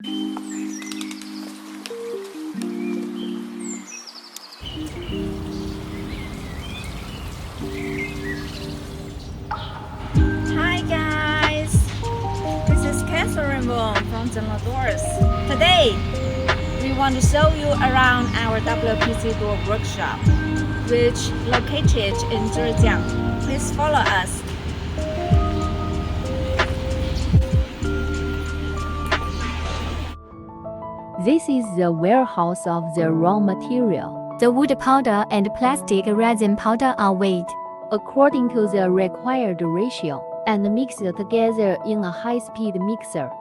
Hi guys, this is Wong from Zonle Doors. Today, we want to show you around our Wpc door workshop, which located in Zhejiang. Please follow us. This is the warehouse of the raw material. The wood powder and plastic resin powder are weighed according to the required ratio and mixed together in a high-speed mixer.